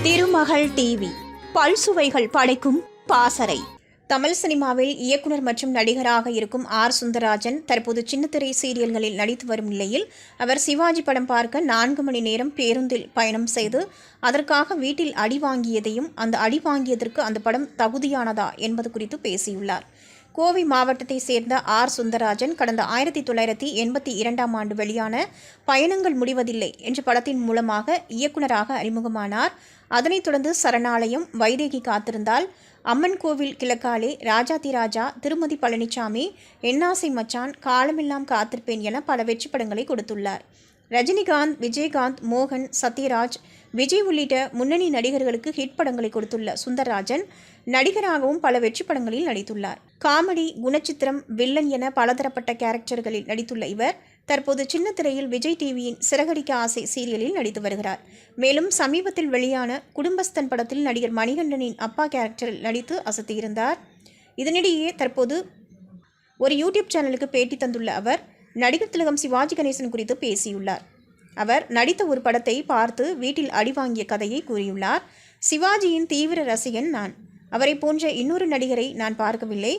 திருமகள் TV பல்சுவைகள் படைக்கும் பாசறை. தமிழ் சினிமாவில் இயக்குனர் மற்றும் நடிகராக இருக்கும் ஆர். சுந்தரராஜன் தற்போது சின்னத்திரை சீரியல்களில் நடித்து வரும் நிலையில் அவர் சிவாஜி படம் பார்க்க 4 மணி நேரம் பேருந்தில் பயணம் செய்து அதற்காக வீட்டில் அடி வாங்கியதையும் அந்த அடி வாங்கியதற்கு அந்த படம் தகுதியானதா என்பது குறித்து பேசியுள்ளார். கோவை மாவட்டத்தை சேர்ந்த ஆர். சுந்தரராஜன் கடந்த 1982ஆம் ஆண்டு வெளியான பயணங்கள் முடிவதில்லை என்ற படத்தின் மூலமாக இயக்குனராக அறிமுகமானார். அதனைத் தொடர்ந்து சரணாலயம், வைதேகி காத்திருந்தால், அம்மன் கோவில் கிழக்காலே, ராஜாதி ராஜா, திருமதி பழனிசாமி, என்னாசை மச்சான், காலமெல்லாம் காத்திருப்பேன் என பல வெற்றி படங்களை கொடுத்துள்ளார். ரஜினிகாந்த், விஜயகாந்த், மோகன், சத்யராஜ், விஜய் உள்ளிட்ட முன்னணி நடிகர்களுக்கு ஹிட் படங்களை கொடுத்துள்ள சுந்தரராஜன் நடிகராகவும் பல வெற்றி படங்களில் நடித்துள்ளார். காமெடி, குணச்சித்திரம், வில்லன் என பலதரப்பட்ட கேரக்டர்களில் நடித்துள்ள இவர் தற்போது சின்னத்திரையில் விஜய் டிவியின் சிறகடிக்க ஆசை சீரியலில் நடித்து வருகிறார். மேலும் சமீபத்தில் வெளியான குடும்பஸ்தன் படத்தில் நடிகர் மணிகண்டனின் அப்பா கேரக்டரில் நடித்து அசத்தியிருந்தார். இதனிடையே தற்போது ஒரு யூடியூப் சேனலுக்கு பேட்டி தந்துள்ள அவர் நடிகர் திலகம் சிவாஜி கணேசன் குறித்து பேசியுள்ளார். அவர் நடித்த ஒரு படத்தை பார்த்து வீட்டில் அடி வாங்கிய கதையை கூறியுள்ளார். சிவாஜியின் தீவிர ரசிகன் நான். அவரை போன்ற இன்னொரு நடிகரை நான் பார்க்கவில்லை.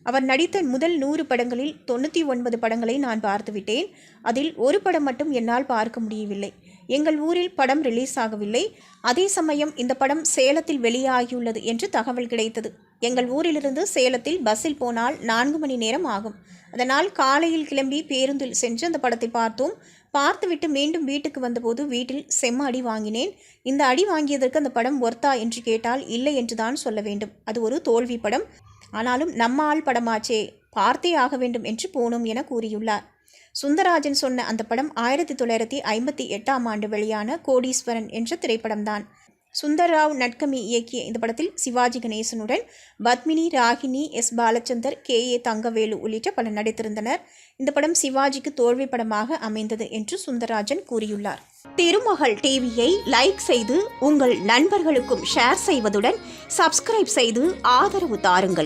அவர் நடித்த முதல் 100 படங்களில் 99 படங்களை நான் பார்த்துவிட்டேன். அதில் ஒரு படம் மட்டும் என்னால் பார்க்க முடியவில்லை. எங்கள் ஊரில் படம் ரிலீஸ் ஆகவில்லை. அதே சமயம் இந்த படம் சேலத்தில் வெளியாகியுள்ளது என்று தகவல் கிடைத்தது. எங்கள் ஊரிலிருந்து சேலத்தில் பஸ்ஸில் போனால் 4 மணி நேரம் ஆகும். அதனால் காலையில் கிளம்பி பேருந்தில் சென்று அந்த படத்தை பார்த்தோம். பார்த்துவிட்டு மீண்டும் வீட்டுக்கு வந்தபோது வீட்டில் செம்ம அடி வாங்கினேன். இந்த அடி வாங்கியதற்கு அந்த படம் ஒர்த்தா என்று கேட்டால் இல்லை என்றுதான் சொல்ல வேண்டும். அது ஒரு தோல்வி படம். ஆனாலும் நம்ம ஆள் படமாச்சே, பார்த்தே ஆக வேண்டும் என்று போனோம் என கூறியுள்ளார். சுந்தரராஜன் சொன்ன அந்த படம் 1958ஆம் ஆண்டு வெளியான கோடீஸ்வரன் என்ற திரைப்படம்தான். சுந்தர்ராவ் நட்கமி இயக்கிய இந்த படத்தில் சிவாஜி கணேசனுடன் பத்மினி, ராகினி, எஸ். பாலச்சந்தர், கே.ஏ. தங்கவேலு உள்ளிட்ட பலர் நடித்திருந்தனர். இந்த படம் சிவாஜிக்கு தோல்வி படமாக அமைந்தது என்று சுந்தரராஜன் கூறியுள்ளார். திருமகள் டிவியை லைக் செய்து உங்கள் நண்பர்களுக்கும் ஷேர் செய்வதுடன் சப்ஸ்கிரைப் செய்து ஆதரவு தாருங்கள்.